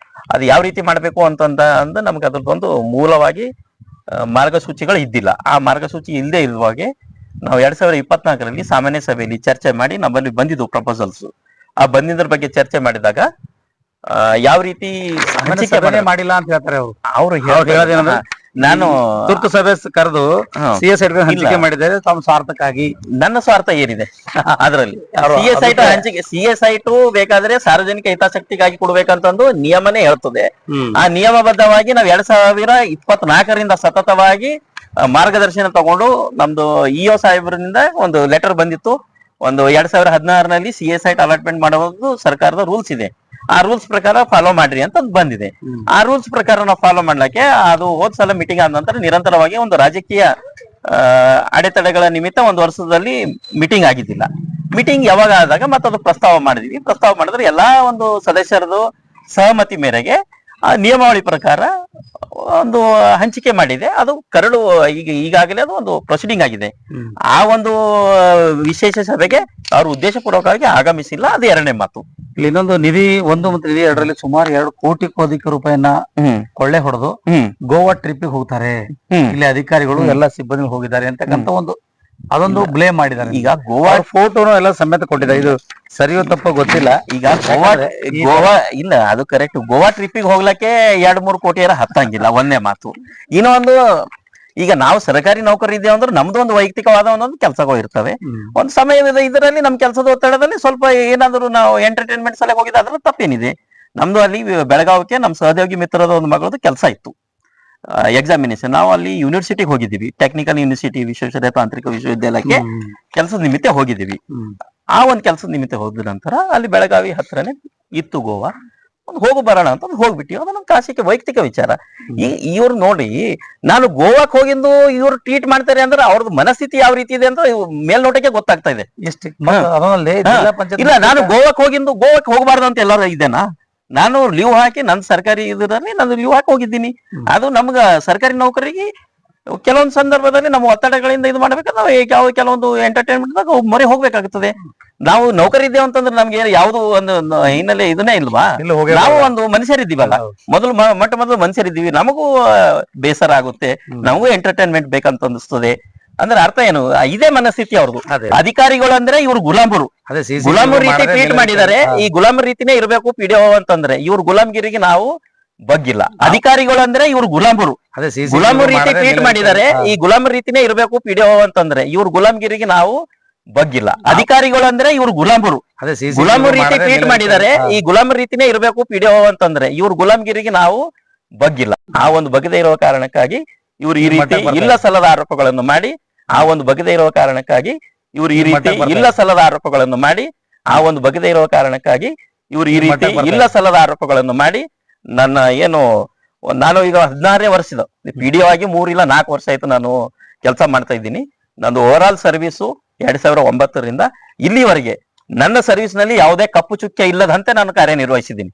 ಅದು ಯಾವ ರೀತಿ ಮಾಡ್ಬೇಕು ಅಂದ ನಮ್ಗೆ ಅದ್ರದ್ದೊಂದು ಮೂಲವಾಗಿ ಮಾರ್ಗಸೂಚಿಗಳು ಇದ್ದಿಲ್ಲ. ಆ ಮಾರ್ಗಸೂಚಿ ಇಲ್ಲದೆ ಇರುವಾಗೆ ನಾವು 2024ರಲ್ಲಿ ಸಾಮಾನ್ಯ ಸಭೆಯಲ್ಲಿ ಚರ್ಚೆ ಮಾಡಿ ನಮ್ಮಲ್ಲಿ ಬಂದಿದ್ದು ಪ್ರಪೋಸಲ್ಸ್. ಆ ಬಂದಿದ್ರ ಬಗ್ಗೆ ಚರ್ಚೆ ಮಾಡಿದಾಗ ಯಾವ ರೀತಿ ಮಾಡಿಲ್ಲ ಅಂತ ಹೇಳ್ತಾರೆ ಅವ್ರು ಹೇಳೋದೇನಂದ್ರೆ, ನಾನು ತುರ್ತು ಸಭೆ ಕರೆದು CS ಸೈಟ್ ಹಂಚಿಕೆ ಮಾಡಿದ್ದಾರೆ ತಮ್ಮ ಸ್ವಾರ್ಥಕ್ಕಾಗಿ. ನನ್ನ ಸ್ವಾರ್ಥ ಏನಿದೆ ಅದರಲ್ಲಿ? CS ಸೈಟ್ ಬೇಕಾದ್ರೆ ಸಾರ್ವಜನಿಕ ಹಿತಾಸಕ್ತಿಗಾಗಿ ಕೊಡ್ಬೇಕಂತಂದು ನಿಯಮನೇ ಹೇಳ್ತದೆ. ಆ ನಿಯಮಬದ್ಧವಾಗಿ ನಾವು 2024ರಿಂದ ಸತತವಾಗಿ ಮಾರ್ಗದರ್ಶನ ತಗೊಂಡು ನಮ್ದು EO ಸಾಹೇಬ್ರಿಂದ ಒಂದು ಲೆಟರ್ ಬಂದಿತ್ತು. ಒಂದು 2016ರಲ್ಲಿ CS ಸೈಟ್ ಅಲಾಟ್ಮೆಂಟ್ ಮಾಡೋದು ಸರ್ಕಾರದ ರೂಲ್ಸ್ ಇದೆ. ಆ ರೂಲ್ಸ್ ಪ್ರಕಾರ ಫಾಲೋ ಮಾಡ್ರಿ ಅಂತ ಬಂದಿದೆ. ಆ ರೂಲ್ಸ್ ಪ್ರಕಾರ ನಾವು ಫಾಲೋ ಮಾಡ್ಲಿಕ್ಕೆ ಅದು ಹೋದ್ ಸಲ ಮೀಟಿಂಗ್ ಆದ ನಂತರ ನಿರಂತರವಾಗಿ ಒಂದು ರಾಜಕೀಯ ಅಡೆತಡೆಗಳ ನಿಮಿತ್ತ 1 ವರ್ಷದಲ್ಲಿ ಮೀಟಿಂಗ್ ಆಗಿದ್ದಿಲ್ಲ. ಮೀಟಿಂಗ್ ಯಾವಾಗ ಆದಾಗ ಮತ್ತೆ ಅದು ಪ್ರಸ್ತಾವ ಮಾಡಿದ್ವಿ. ಪ್ರಸ್ತಾವ ಮಾಡಿದ್ರೆ ಎಲ್ಲಾ ಒಂದು ಸದಸ್ಯರದು ಸಹಮತಿ ಮೇರೆಗೆ ಆ ನಿಯಮಾವಳಿ ಪ್ರಕಾರ ಒಂದು ಹಂಚಿಕೆ ಮಾಡಿದೆ. ಅದು ಕರಡು ಈಗಾಗಲೇ ಅದು ಒಂದು ಪ್ರೊಸೀಡಿಂಗ್ ಆಗಿದೆ. ಆ ಒಂದು ವಿಶೇಷ ಸಭೆಗೆ ಅವ್ರ ಉದ್ದೇಶ ಪೂರ್ವಕವಾಗಿ ಆಗಮಿಸಿಲ್ಲ. ಅದು 2ನೇ ಮಾತು. ಇಲ್ಲಿ ಇನ್ನೊಂದು ನಿಧಿ 1 ಮತ್ತು ನಿಧಿ 2ರಲ್ಲಿ ಸುಮಾರು 2 ಕೋಟಿಗೂ ಅಧಿಕ ರೂಪಾಯಿನ ಕೊಳ್ಳೆ ಹೊಡೆದು ಗೋವಾ ಟ್ರಿಪ್ ಹೋಗ್ತಾರೆ, ಇಲ್ಲಿ ಅಧಿಕಾರಿಗಳು ಎಲ್ಲ ಸಿಬ್ಬಂದಿ ಹೋಗಿದ್ದಾರೆ ಅಂತಕ್ಕಂಥ ಅದೊಂದು ಬ್ಲೇಮ್ ಮಾಡಿದ್ದಾರೆ. ಈಗ ಗೋವಾ ಫೋಟೋನು ಎಲ್ಲ ಸಮೇತ ಕೊಟ್ಟಿದ್ದಾರೆ. ಇದು ಸರಿಯೋ ತಪ್ಪೋ ಗೊತ್ತಿಲ್ಲ. ಈಗ ಗೋವಾ ಇಲ್ಲ, ಅದು ಕರೆಕ್ಟ್. ಗೋವಾ ಟ್ರಿಪ್ಪಿಗೆ ಹೋಗ್ಲಕ್ಕೆ 2-3 ಕೋಟಿ ಹತ್ತಂಗಿಲ್ಲ, ಒಂದೇ ಮಾತು. ಇನ್ನೊಂದು ಈಗ ನಾವು ಸರ್ಕಾರಿ ನೌಕರಿ ಇದ್ದೇವೆ ಅಂದ್ರೆ ನಮ್ದು ಒಂದು ವೈಯಕ್ತಿಕವಾದ ಒಂದೊಂದು ಕೆಲಸಗಳು ಇರ್ತವೆ. ಒಂದು ಸಮಯದ ಇದರಲ್ಲಿ ನಮ್ಮ ಕೆಲಸದ ಒತ್ತಡದಲ್ಲಿ ಸ್ವಲ್ಪ ಏನಾದ್ರು ನಾವು ಎಂಟರ್ಟೈನ್ಮೆಂಟ್ ಸಲ ಹೋಗಿದ್ರೆ ಅದ್ರ ತಪ್ಪೇನಿದೆ. ನಮ್ದು ಅಲ್ಲಿ ಬೆಳಗಾವಿಗೆ ನಮ್ಮ ಸಹೋದ್ಯೋಗಿ ಮಿತ್ರದ ಒಂದು ಮಗಳದ್ದು ಕೆಲಸ ಇತ್ತು, ಎಕ್ಸಾಮಿನೇಷನ್. ನಾವು ಅಲ್ಲಿ ಯೂನಿವರ್ಸಿಟಿಗೆ ಹೋಗಿದ್ದೀವಿ, ಟೆಕ್ನಿಕಲ್ ಯೂನಿವರ್ಸಿಟಿ ವಿಶ್ವೇಶ್ವರಯ್ಯ ತಾಂತ್ರಿಕ ವಿಶ್ವವಿದ್ಯಾಲಯಕ್ಕೆ ಕೆಲಸದ ನಿಮಿತ್ತ ಹೋಗಿದ್ದೀವಿ. ಆ ಒಂದು ಕೆಲಸದ ನಿಮಿತ್ತ ಹೋದ ನಂತರ ಅಲ್ಲಿ ಬೆಳಗಾವಿ ಹತ್ರನೇ ಇತ್ತು ಗೋವಾ, ಒಂದು ಹೋಗು ಬರೋಣ ಅಂತ ಹೋಗ್ಬಿಟ್ಟಿವಿ. ಅದು ನಮ್ಮ ಖಾಸಗಿ ವೈಯಕ್ತಿಕ ವಿಚಾರ. ಇವ್ರು ನೋಡಿ, ನಾನು ಗೋವಾಕ್ ಹೋಗಿದ್ದು ಇವ್ರು ಟ್ವೀಟ್ ಮಾಡ್ತಾರೆ ಅಂದ್ರೆ ಅವ್ರದ್ದು ಮನಸ್ಥಿತಿ ಯಾವ ರೀತಿ ಇದೆ ಅಂತ ಮೇಲ್ನೋಟಕ್ಕೆ ಗೊತ್ತಾಗ್ತಾ ಇದೆ. ಇಲ್ಲ, ನಾನು ಗೋವಾಕ್ ಹೋಗಬಾರ್ದು ಅಂತ ಎಲ್ಲರೂ ಇದ್ದೇನಾ? ನಾನು ಲೀವ್ ಹಾಕಿ ನನ್ನ ಸರ್ಕಾರಿ ಇದರಲ್ಲಿ ನಾನು ಲೀವ್ ಹಾಕಿ ಹೋಗಿದ್ದೀನಿ. ಅದು ನಮ್ಗ ಸರ್ಕಾರಿ ನೌಕರಿಗೆ ಕೆಲವೊಂದು ಸಂದರ್ಭದಲ್ಲಿ ನಮ್ಮ ಒತ್ತಡಗಳಿಂದ ಇದು ಮಾಡ್ಬೇಕಾದ್ರೆ ಕೆಲವೊಂದು ಎಂಟರ್ಟೈನ್ಮೆಂಟ್ ಮೊರೆ ಹೋಗ್ಬೇಕಾಗುತ್ತದೆ. ನಾವು ನೌಕರಿ ಇದ್ದೇವೆ ಅಂತಂದ್ರೆ ನಮ್ಗೆ ಯಾವ್ದು ಒಂದು ಹಿನ್ನೆಲೆ ಇದನ್ನೇ ಇಲ್ವಾ? ನಾವು ಒಂದು ಮನುಷ್ಯರಿದ್ದೀವಲ್ಲ, ಮೊದಲು ಮನುಷ್ಯರಿದ್ದೀವಿ, ನಮಗೂ ಬೇಸರ ಆಗುತ್ತೆ, ನಮಗೂ ಎಂಟರ್ಟೈನ್ಮೆಂಟ್ ಬೇಕಂತ ಅನಿಸ್ತದೆ. ಅಂದ್ರೆ ಅರ್ಥ ಏನು? ಇದೇ ಮನಸ್ಥಿತಿ ಅವ್ರದ್ದು. ಅಧಿಕಾರಿಗಳು ಅಂದ್ರೆ ಇವ್ರು ಗುಲಾಮರು, ಗುಲಾಮರ ರೀತಿ ಟ್ವೀಟ್ ಮಾಡಿದ್ದಾರೆ. ಈ ಗುಲಾಮರ ರೀತಿನೇ ಇರಬೇಕು ಪಿಡಿಒ ಅಂತಂದ್ರೆ, ಇವ್ರ ಗುಲಾಮ್ಗಿರಿಗೆ ನಾವು ಬಗ್ಗಿಲ್ಲ. ಅಧಿಕಾರಿಗಳು ಅಂದ್ರೆ ಇವ್ರು ಗುಲಾಮರು, ಗುಲಾಮರ ರೀತಿ ಟ್ವೀಟ್ ಮಾಡಿದ್ದಾರೆ. ಈ ಗುಲಾಮರ ರೀತಿನೇ ಇರಬೇಕು ಪಿಡಿಒ ಅಂತಂದ್ರೆ, ಇವ್ರ ಗುಲಾಮ್ಗಿರಿಗೆ ನಾವು ಬಗ್ಗಿಲ್ಲ. ಅಧಿಕಾರಿಗಳು ಅಂದ್ರೆ ಇವ್ರು ಗುಲಾಮರು, ಗುಲಾಮರ ರೀತಿ ಟ್ವೀಟ್ ಮಾಡಿದ್ದಾರೆ. ಈ ಗುಲಾಮರ ರೀತಿನೇ ಇರಬೇಕು ಪಿಡಿಒ ಅಂತಂದ್ರೆ, ಇವ್ರ ಗುಲಾಮ್ಗಿರಿಗೆ ನಾವು ಬಗ್ಗಿಲ್ಲ. ಆ ಒಂದು ಬಗ್ಗದೆ ಇರುವ ಕಾರಣಕ್ಕಾಗಿ ಇವ್ರು ಈ ರೀತಿ ಇಲ್ಲ ಸಲ್ಲದ ಆರೋಪಗಳನ್ನು ಮಾಡಿ, ಆ ಒಂದು ಬಗ್ಗದೆ ಇರುವ ಕಾರಣಕ್ಕಾಗಿ ಇವ್ರು ಈ ರೀತಿ ಇಲ್ಲ ಸಲ್ಲದ ಆರೋಪಗಳನ್ನು ಮಾಡಿ, ಆ ಒಂದು ಬಗ್ಗದೆ ಇರುವ ಕಾರಣಕ್ಕಾಗಿ ಇವ್ರು ಈ ರೀತಿ ಇಲ್ಲ ಸಲ್ಲದ ಆರೋಪಗಳನ್ನು ಮಾಡಿ, ನನ್ನ ಏನು ನಾನು ಈಗ 16ನೇ ವರ್ಷದ ಪಿಡಿಒ ಆಗಿ 3 ಇಲ್ಲ 4 ವರ್ಷ ಆಯ್ತು ನಾನು ಕೆಲಸ ಮಾಡ್ತಾ ಇದ್ದೀನಿ. ನಂದು ಓವರ್ ಆಲ್ ಸರ್ವಿಸು 2009ರಿಂದ ಇಲ್ಲಿವರೆಗೆ ನನ್ನ ಸರ್ವಿಸ್ ನಲ್ಲಿ ಯಾವುದೇ ಕಪ್ಪು ಚುಕ್ಕೆ ಇಲ್ಲದಂತೆ ನಾನು ಕಾರ್ಯನಿರ್ವಹಿಸಿದ್ದೀನಿ.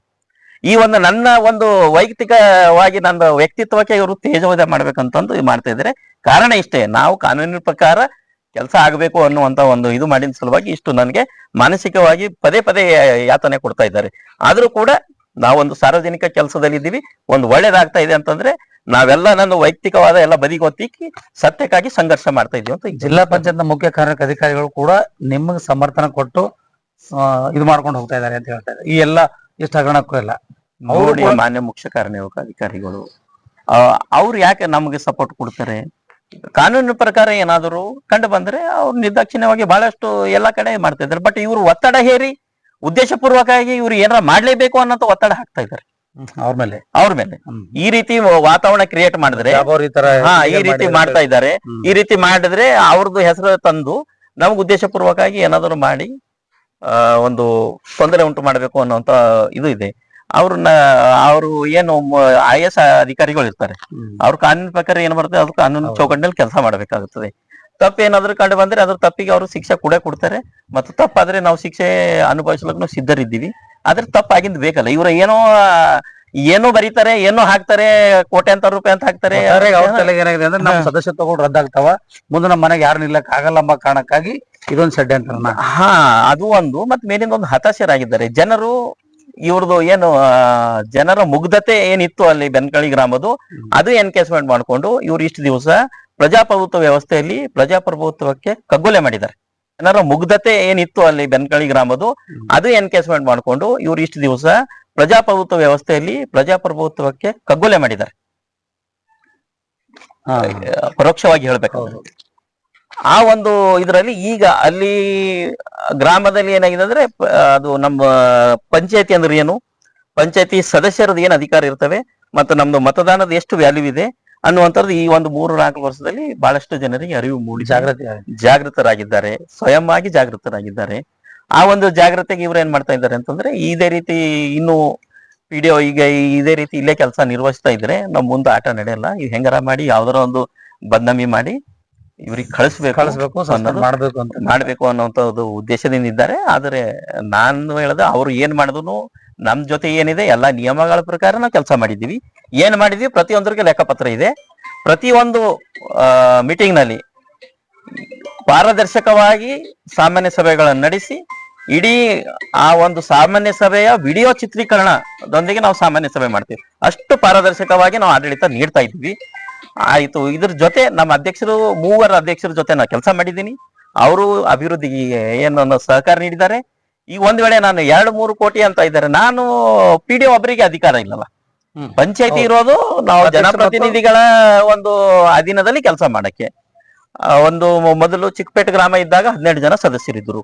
ಈ ಒಂದು ನನ್ನ ಒಂದು ವೈಯಕ್ತಿಕವಾಗಿ ನನ್ನ ವ್ಯಕ್ತಿತ್ವಕ್ಕೆ ಇವರು ತೇಜೋವಧೆ ಮಾಡ್ಬೇಕಂತಂದು ಮಾಡ್ತಾ ಇದ್ದಾರೆ. ಕಾರಣ ಇಷ್ಟೇ, ನಾವು ಕಾನೂನಿನ ಪ್ರಕಾರ ಕೆಲಸ ಆಗಬೇಕು ಅನ್ನುವಂತ ಒಂದು ಇದು ಮಾಡಿದ ಸಲುವಾಗಿ ಇಷ್ಟು ನನಗೆ ಮಾನಸಿಕವಾಗಿ ಪದೇ ಪದೇ ಯಾತನೆ ಕೊಡ್ತಾ ಇದ್ದಾರೆ. ಆದ್ರೂ ಕೂಡ ನಾವೊಂದು ಸಾರ್ವಜನಿಕ ಕೆಲಸದಲ್ಲಿ ಇದ್ದೀವಿ, ಒಂದು ಒಳ್ಳೇದಾಗ್ತಾ ಇದೆ ಅಂತಂದ್ರೆ ನಾವೆಲ್ಲ ನನ್ನ ವೈಯಕ್ತಿಕವಾದ ಎಲ್ಲ ಬದಿಗೊತ್ತಿ ಸತ್ಯಕ್ಕಾಗಿ ಸಂಘರ್ಷ ಮಾಡ್ತಾ ಇದೀವಿ ಅಂತ. ಜಿಲ್ಲಾ ಪಂಚಾಯತ್ ಮುಖ್ಯ ಕಾರ್ಯನಿರ್ವಾಹಕ ಅಧಿಕಾರಿಗಳು ಕೂಡ ನಿಮಗೆ ಸಮರ್ಥನ ಕೊಟ್ಟು ಇದು ಮಾಡ್ಕೊಂಡು ಹೋಗ್ತಾ ಇದ್ದಾರೆ ಅಂತ ಹೇಳ್ತಾ ಇದ್ದಾರೆ. ಈ ಎಲ್ಲ ಇಷ್ಟ ಹಗರಣಕ್ಕೂ ಎಲ್ಲ ನೋಡಿ, ಮಾನ್ಯ ಮುಖ್ಯ ಕಾರ್ಯನಿರ್ವಾಹಕ ಅಧಿಕಾರಿಗಳು ಅವ್ರು ಯಾಕೆ ನಮಗೆ ಸಪೋರ್ಟ್ ಕೊಡ್ತಾರೆ? ಕಾನೂನಿನ ಪ್ರಕಾರ ಏನಾದರೂ ಕಂಡು ಬಂದ್ರೆ ಅವ್ರು ನಿರ್ದಾಕ್ಷಿಣ್ಯವಾಗಿ ಬಹಳಷ್ಟು ಎಲ್ಲಾ ಕಡೆ ಮಾಡ್ತಾ ಇದ್ದಾರೆ. ಬಟ್ ಇವ್ರು ಒತ್ತಡ ಹೇರಿ ಉದ್ದೇಶ ಪೂರ್ವಕವಾಗಿ ಇವ್ರು ಏನಾರ ಮಾಡ್ಲೇಬೇಕು ಅನ್ನೋ ಒತ್ತಡ ಹಾಕ್ತಾ ಇದ್ದಾರೆ ಅವ್ರ ಮೇಲೆ. ಈ ರೀತಿ ವಾತಾವರಣ ಕ್ರಿಯೇಟ್ ಮಾಡಿದ್ರೆ ಈ ರೀತಿ ಮಾಡ್ತಾ ಇದ್ದಾರೆ. ಈ ರೀತಿ ಮಾಡಿದ್ರೆ ಅವ್ರದ್ದು ಹೆಸರು ತಂದು ನಮ್ಗೆ ಉದ್ದೇಶ ಪೂರ್ವಕವಾಗಿ ಏನಾದ್ರು ಮಾಡಿ ಒಂದು ತೊಂದರೆ ಉಂಟು ಮಾಡ್ಬೇಕು ಅನ್ನೋಂತ ಇದು ಇದೆ. ಅವರು ಏನು IAS ಅಧಿಕಾರಿಗಳು ಇರ್ತಾರೆ, ಅವ್ರ ಕಾನೂನಿನ ಪ್ರಕಾರ ಏನ್ ಬರ್ತದೆ ಅದು ಕಾನೂನು ಚೌಕಟ್ಟಿನಲ್ಲಿ ಕೆಲಸ ಮಾಡ್ಬೇಕಾಗುತ್ತದೆ. ತಪ್ಪೇನಾದ್ರೂ ಕಂಡು ಬಂದ್ರೆ ಅದ್ರ ತಪ್ಪಿಗೆ ಅವರು ಶಿಕ್ಷೆ ಕೊಡ್ತಾರೆ. ಮತ್ತು ತಪ್ಪಾದ್ರೆ ನಾವು ಶಿಕ್ಷೆ ಅನುಭವಿಸ್ಲಿಕ್ಕೆ ನಾವು ಸಿದ್ಧರಿದ್ದೀವಿ. ಆದ್ರೆ ತಪ್ಪಾಗಿಂದ ಬೇಕಲ್ಲ. ಇವ್ರ ಏನೋ ಬರೀತಾರೆ, ಏನೋ ಹಾಕ್ತಾರೆ, ಕೋಟ್ಯಾಂತರ ರೂಪಾಯಿ ಅಂತ ಹಾಕ್ತಾರೆ. ಏನಾಗಿದೆ ಅಂದ್ರೆ ನಮ್ಮ ಸದಸ್ಯತ್ವಗಳು ರದ್ದಾಗ್ತಾವ, ಮುಂದೆ ನಮ್ಮ ಮನೆಗೆ ಯಾರು ನಿಲ್ಲಕ್ ಆಗಲ್ಲ ಎಂಬ ಕಾರಣಕ್ಕಾಗಿ ಇದೊಂದು ಷಡ್ಯಂತ್ರ. ಅದು ಒಂದು. ಮತ್ತೆ ಮೇಲಿಂದ ಒಂದು ಹತಾಶರಾಗಿದ್ದಾರೆ ಜನರು. ಇವ್ರದ್ದು ಏನು ಜನರ ಮುಗ್ಧತೆ ಏನಿತ್ತು ಅಲ್ಲಿ ಬೆನ್ಕಳಿ ಗ್ರಾಮದ್ದು, ಅದು ಎನ್ಕೇಸ್ಮೆಂಟ್ ಮಾಡ್ಕೊಂಡು ಇವ್ರು ಇಷ್ಟು ದಿವಸ ಪ್ರಜಾಪ್ರಭುತ್ವ ವ್ಯವಸ್ಥೆಯಲ್ಲಿ ಪ್ರಜಾಪ್ರಭುತ್ವಕ್ಕೆ ಕಗ್ಗೊಲೆ ಮಾಡಿದ್ದಾರೆ. ಜನರ ಮುಗ್ಧತೆ ಏನಿತ್ತು ಅಲ್ಲಿ ಬೆನ್ಕಳಿ ಗ್ರಾಮದ್ದು, ಅದು ಎನ್ಕೇಸ್ಮೆಂಟ್ ಮಾಡ್ಕೊಂಡು ಇವ್ರು ಇಷ್ಟು ದಿವಸ ಪ್ರಜಾಪ್ರಭುತ್ವ ವ್ಯವಸ್ಥೆಯಲ್ಲಿ ಪ್ರಜಾಪ್ರಭುತ್ವಕ್ಕೆ ಕಗ್ಗೊಲೆ ಮಾಡಿದ್ದಾರೆ. ಪರೋಕ್ಷವಾಗಿ ಹೇಳ್ಬೇಕಾದ್ರೆ ಆ ಒಂದು ಇದರಲ್ಲಿ ಈಗ ಅಲ್ಲಿ ಗ್ರಾಮದಲ್ಲಿ ಏನಾಗಿದೆ ಅಂದ್ರೆ, ಅದು ನಮ್ಮ ಪಂಚಾಯತಿ ಅಂದ್ರೆ ಏನು, ಪಂಚಾಯತಿ ಸದಸ್ಯರದ್ದು ಏನು ಅಧಿಕಾರ ಇರ್ತವೆ ಮತ್ತು ನಮ್ದು ಮತದಾನದ ಎಷ್ಟು ವ್ಯಾಲ್ಯೂ ಇದೆ ಅನ್ನುವಂಥದ್ದು ಈ ಒಂದು 3-4 ವರ್ಷದಲ್ಲಿ ಬಹಳಷ್ಟು ಜನರಿಗೆ ಅರಿವು ಮೂಡಿ ಜಾಗೃತರಾಗಿದ್ದಾರೆ, ಸ್ವಯಂ ಆಗಿ ಜಾಗೃತರಾಗಿದ್ದಾರೆ. ಆ ಒಂದು ಜಾಗೃತಿಗೆ ಇವ್ರು ಏನ್ ಮಾಡ್ತಾ ಇದ್ದಾರೆ ಅಂತಂದ್ರೆ, ಇದೇ ರೀತಿ ಇನ್ನು ಪಿಡಿಒ ಈಗ ಇದೇ ರೀತಿ ಇಲ್ಲೇ ಕೆಲಸ ನಿರ್ವಹಿಸ್ತಾ ಇದ್ರೆ ನಮ್ ಮುಂದೆ ಆಟ ನಡೆಯಲ್ಲ. ಇದು ಹೆಂಗಾರ ಮಾಡಿ ಯಾವ್ದಾರ ಒಂದು ಬದನಾಮಿ ಮಾಡಿ ಇವ್ರಿಗೆ ಮಾಡ್ಬೇಕು ಅನ್ನೋಂಥದ್ದು ಉದ್ದೇಶದಿಂದ ಇದ್ದಾರೆ. ಆದ್ರೆ ನಾನು ಹೇಳದ ಅವ್ರು ಏನ್ ಮಾಡಿದ್ರು ನಮ್ ಜೊತೆ ಏನಿದೆ ಎಲ್ಲಾ ನಿಯಮಗಳ ಪ್ರಕಾರ ನಾವು ಕೆಲಸ ಮಾಡಿದೀವಿ. ಏನ್ ಮಾಡಿದೀವಿ ಪ್ರತಿಯೊಂದರಿಗೆ ಲೆಕ್ಕಪತ್ರ ಇದೆ. ಪ್ರತಿಯೊಂದು ಮೀಟಿಂಗ್ ನಲ್ಲಿ ಪಾರದರ್ಶಕವಾಗಿ ಸಾಮಾನ್ಯ ಸಭೆಗಳನ್ನು ನಡೆಸಿ ಇಡೀ ಆ ಒಂದು ಸಾಮಾನ್ಯ ಸಭೆಯ ವಿಡಿಯೋ ಚಿತ್ರೀಕರಣದೊಂದಿಗೆ ನಾವು ಸಾಮಾನ್ಯ ಸಭೆ ಮಾಡ್ತೀವಿ. ಅಷ್ಟು ಪಾರದರ್ಶಕವಾಗಿ ನಾವು ಆಡಳಿತ ನೀಡ್ತಾ ಇದ್ವಿ. ಆಯ್ತು, ಇದ್ರ ಜೊತೆ ನಮ್ಮ ಅಧ್ಯಕ್ಷರು 3 ಅಧ್ಯಕ್ಷರ ಜೊತೆ ನಾನು ಕೆಲಸ ಮಾಡಿದ್ದೀನಿ. ಅವರು ಅಭಿವೃದ್ಧಿಗೆ ಏನು ಸಹಕಾರ ನೀಡಿದ್ದಾರೆ. ಈಗ ಒಂದ್ ವೇಳೆ ನಾನು 2-3 ಕೋಟಿ ಅಂತ ಇದ್ದಾರೆ, ನಾನು ಪಿಡಿಒ ಒಬ್ಬರಿಗೆ ಅಧಿಕಾರ ಇಲ್ಲಲ್ಲ. ಪಂಚಾಯತಿ ಇರೋದು ನಾವು ಅಧ್ಯಕ್ಷ ಮತ್ತು- ಜನಪ್ರತಿನಿಧಿಗಳ ಒಂದು ಅಧೀನದಲ್ಲಿ ಕೆಲಸ ಮಾಡಕ್ಕೆ. ಒಂದು ಮೊದಲು ಚಿಕ್ಕಪೇಟೆ ಗ್ರಾಮ ಇದ್ದಾಗ 12 ಜನ ಸದಸ್ಯರಿದ್ರು.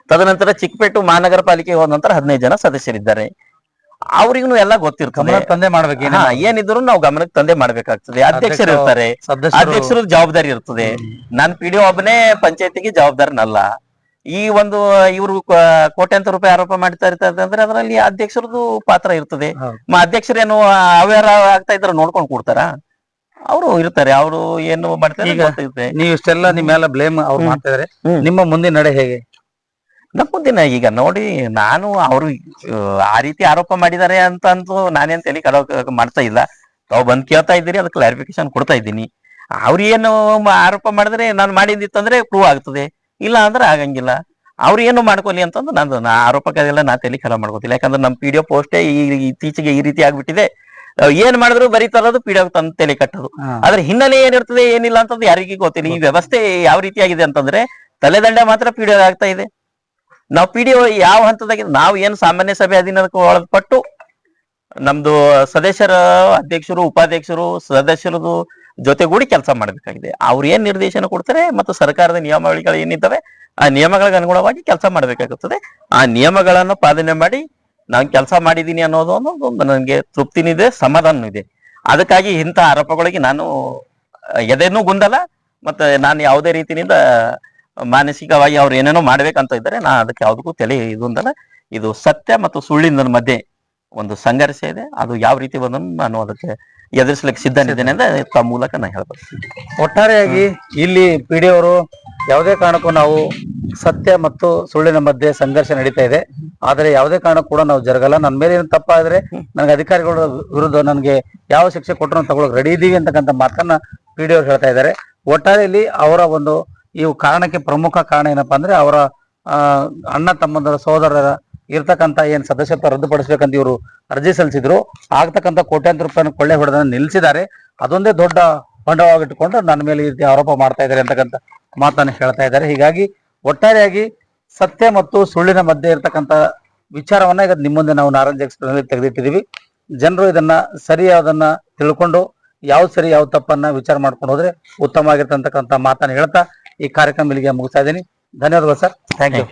ತದನಂತರ ಚಿಕ್ಕಪೇಟೆ ಮಹಾನಗರ ಪಾಲಿಕೆ ಹೋದ ನಂತರ 15 ಜನ ಸದಸ್ಯರಿದ್ದಾರೆ. ಅವ್ರಿಗೂ ಎಲ್ಲ ಗೊತ್ತಿರ್ತದೆ. ಗಮನ ತಂದೆ ಮಾಡ್ಬೇಕು ಏನಿದ್ರು ನಾವು ಗಮನಕ್ಕೆ ತಂದೆ ಮಾಡ್ಬೇಕಾಗ್ತದೆ. ಅಧ್ಯಕ್ಷರು ಇರ್ತಾರೆ, ಅಧ್ಯಕ್ಷರ ಜವಾಬ್ದಾರಿ ಇರ್ತದೆ. ನಾನ್ ಪಿಡಿಒ ಒಬ್ಬನೇ ಪಂಚಾಯತಿಗೆ ಜವಾಬ್ದಾರನಲ್ಲ. ಈ ಒಂದು ಇವರು ಕೋಟ್ಯಾಂತರ ರೂಪಾಯಿ ಆರೋಪ ಮಾಡ್ತಾ ಇರ್ತಾರೆ ಅಂದ್ರೆ ಅದರಲ್ಲಿ ಅಧ್ಯಕ್ಷರದ್ದು ಪಾತ್ರ ಇರ್ತದೆ. ಅಧ್ಯಕ್ಷರೇನು ಅವ್ಯಾರ ಆಗ್ತಾ ಇದ್ರ ನೋಡ್ಕೊಂಡ್ ಕೊಡ್ತಾರ? ಅವರು ಇರ್ತಾರೆ, ಅವರು ಏನು ಮಾಡ್ತಾರೆ. ನೀವು ಇಷ್ಟೆಲ್ಲ ನಿಮ್ಮೆಲ್ಲ ಬ್ಲೇಮ್ ಅವ್ರು ಮಾಡ್ತಾ ಇದಾರೆ, ನಿಮ್ಮ ಮುಂದಿನ ನಡೆ ಹೇಗೆ? ನಮ್ಮ ಮುಂದಿನ ಈಗ ನೋಡಿ, ನಾನು ಅವರು ಆ ರೀತಿ ಆರೋಪ ಮಾಡಿದ್ದಾರೆ ಅಂತಂದು ನಾನೇನ್ ತಲೆ ಮಾಡ್ತಾ ಇಲ್ಲ. ತಾವು ಬಂದ್ ಕೇಳ್ತಾ ಇದ್ದೀರಿ, ಅದಕ್ಕೆ ಕ್ಲಾರಿಫಿಕೇಶನ್ ಕೊಡ್ತಾ ಇದ್ದೀನಿ. ಅವ್ರು ಏನು ಆರೋಪ ಮಾಡಿದ್ರೆ ನಾನು ಮಾಡಿದ್ದಿತ್ತಂದ್ರೆ ಪ್ರೂವ್ ಆಗ್ತದೆ, ಇಲ್ಲ ಅಂದ್ರೆ ಆಗಂಗಿಲ್ಲ. ಅವ್ರು ಏನು ಮಾಡ್ಕೊಲಿ ಅಂತಂದು ನಾ ಆರೋಪಕ್ಕೆಲ್ಲ ನಾ ತಲೆ ಖರ ಮಾಡ್ಕೋತಿಲ್ಲ. ಯಾಕಂದ್ರೆ ನಮ್ ಪಿಡಿಒ ಪೋಸ್ಟೇ ಇತ್ತೀಚೆಗೆ ಈ ರೀತಿ ಆಗ್ಬಿಟ್ಟಿದೆ. ಏನ್ ಮಾಡಿದ್ರು ಬರೀ ತರೋದು ಪಿಡಿಒ ತಂದು ತಲೆ ಕಟ್ಟೋದು. ಅದ್ರ ಹಿನ್ನೆಲೆ ಏನಿರ್ತದೆ ಏನಿಲ್ಲ ಅಂತಂದು ಯಾರಿಗೂ ಗೊತ್ತಿಲ್ಲ. ಈ ವ್ಯವಸ್ಥೆ ಯಾವ ರೀತಿಯಾಗಿದೆ ಅಂತಂದ್ರೆ ತಲೆದಂಡ ಮಾತ್ರ ಪಿಡಿಒ ಆಗ್ತಾ ಇದೆ. ನಾವು ಪಿಡಿಒ ಯಾವ ಹಂತದಾಗ ನಾವು ಏನು ಸಾಮಾನ್ಯ ಸಭೆ ಅಧೀನಕ್ಕೆ ಒಳಪಟ್ಟು ನಮ್ದು ಸದಸ್ಯರ ಅಧ್ಯಕ್ಷರು, ಉಪಾಧ್ಯಕ್ಷರು, ಸದಸ್ಯರದು ಜೊತೆಗೂಡಿ ಕೆಲಸ ಮಾಡ್ಬೇಕಾಗಿದೆ. ಅವ್ರು ಏನ್ ನಿರ್ದೇಶನ ಕೊಡ್ತಾರೆ ಮತ್ತು ಸರ್ಕಾರದ ನಿಯಮಾವಳಿಗಳು ಏನಿದ್ದಾವೆ ಆ ನಿಯಮಗಳಿಗೆ ಅನುಗುಣವಾಗಿ ಕೆಲಸ ಮಾಡ್ಬೇಕಾಗುತ್ತದೆ. ಆ ನಿಯಮಗಳನ್ನು ಪಾಲನೆ ಮಾಡಿ ನಾನು ಕೆಲಸ ಮಾಡಿದ್ದೀನಿ ಅನ್ನೋದು ನನಗೆ ತೃಪ್ತಿನೂ ಇದೆ, ಸಮಾಧಾನನೂ ಇದೆ. ಅದಕ್ಕಾಗಿ ಇಂಥ ಆರೋಪಗಳಿಗೆ ನಾನು ಎದೆನೂ ಗುಂದಲ್ಲ, ಮತ್ತೆ ನಾನು ಯಾವುದೇ ರೀತಿಯಿಂದ ಮಾನಸಿಕವಾಗಿ ಅವ್ರು ಏನೇನೋ ಮಾಡ್ಬೇಕಂತ ಇದ್ದಾರೆ. ನಾ ಅದಕ್ಕೆ ಯಾವುದಕ್ಕೂ ತಲೆ ಇದೊಂದಲ್ಲ. ಇದು ಸತ್ಯ ಮತ್ತು ಸುಳ್ಳಿನ ಮಧ್ಯೆ ಒಂದು ಸಂಘರ್ಷ ಇದೆ. ಅದು ಯಾವ ರೀತಿ ಬಂದನ್ನು ನಾನು ಅದಕ್ಕೆ ಎದುರಿಸಲಿಕ್ಕೆ ಸಿದ್ಧನಿದ್ದೇನೆ ಅಂತ ತಮ್ಮ ಮೂಲಕ ನಾನು ಹೇಳ್ಬೇಕು. ಒಟ್ಟಾರೆಯಾಗಿ ಇಲ್ಲಿ ಪಿಡಿ ಅವರು ಯಾವುದೇ ಕಾರಣಕ್ಕೂ ನಾವು ಸತ್ಯ ಮತ್ತು ಸುಳ್ಳಿನ ಮಧ್ಯೆ ಸಂಘರ್ಷ ನಡೀತಾ ಇದೆ, ಆದರೆ ಯಾವುದೇ ಕಾರಣಕ್ಕೂ ಕೂಡ ನಾವು ಜರಗಲ್ಲ. ನನ್ನ ಮೇಲೆ ಏನು ತಪ್ಪಾದ್ರೆ ನನಗೆ ಅಧಿಕಾರಿಗಳ ವಿರುದ್ಧ ನನಗೆ ಯಾವ ಶಿಕ್ಷೆ ಕೊಟ್ಟರು ತಗೊಳಕ್ ರೆಡಿ ಇದೀವಿ ಅಂತಕ್ಕಂಥ ಮಾತನ್ನ ಪಿಡಿ ಅವರು ಹೇಳ್ತಾ ಇದ್ದಾರೆ. ಒಟ್ಟಾರೆಯಲ್ಲಿ ಅವರ ಒಂದು ಈ ಕಾರಣಕ್ಕೆ ಪ್ರಮುಖ ಕಾರಣ ಏನಪ್ಪಾ ಅಂದ್ರೆ ಅವರ ಅಣ್ಣ ತಮ್ಮಂದರ ಸಹೋದರರ ಇರ್ತಕ್ಕಂಥ ಏನ್ ಸದಸ್ಯತ್ವ ರದ್ದುಪಡಿಸಬೇಕಂತ ಇವರು ಅರ್ಜಿ ಸಲ್ಲಿಸಿದ್ರು. ಆಗ್ತಕ್ಕಂಥ ಕೋಟ್ಯಾಂತರ ರೂಪಾಯಿ ಕೊಳ್ಳೆ ಹೊಡೆದನ್ನು ನಿಲ್ಲಿಸಿದ್ದಾರೆ. ಅದೊಂದೇ ದೊಡ್ಡ ಬಂಡವಾಗಿಟ್ಟುಕೊಂಡು ನನ್ನ ಮೇಲೆ ಈ ರೀತಿ ಆರೋಪ ಮಾಡ್ತಾ ಇದ್ದಾರೆ ಅಂತಕ್ಕಂಥ ಮಾತನ್ನು ಹೇಳ್ತಾ ಇದ್ದಾರೆ. ಹೀಗಾಗಿ ಒಟ್ಟಾರೆಯಾಗಿ ಸತ್ಯ ಮತ್ತು ಸುಳ್ಳಿನ ಮಧ್ಯೆ ಇರ್ತಕ್ಕಂಥ ವಿಚಾರವನ್ನ ಈಗ ನಿಮ್ಮ ಮುಂದೆ ನಾವು ನಾರಂಜಿ ಎಕ್ಸ್ಪ್ರೆಸ್ ನಲ್ಲಿ ತೆಗೆದಿಟ್ಟಿದೀವಿ. ಜನರು ಇದನ್ನ ಸರಿಯಾದನ್ನ ತಿಳ್ಕೊಂಡು ಯಾವ್ದು ಸರಿ ಯಾವ ತಪ್ಪನ್ನ ವಿಚಾರ ಮಾಡ್ಕೊಂಡು ಹೋದ್ರೆ ಉತ್ತಮ ಆಗಿರ್ತಕ್ಕಂಥ ಮಾತನ್ನ ಹೇಳ್ತಾ ಈ ಕಾರ್ಯಕ್ರಮ ಇಲ್ಲಿಗೆ ಮುಗಿಸ್ತಾ ಇದ್ದೀನಿ. ಧನ್ಯವಾದಗಳು ಸರ್. Thank you.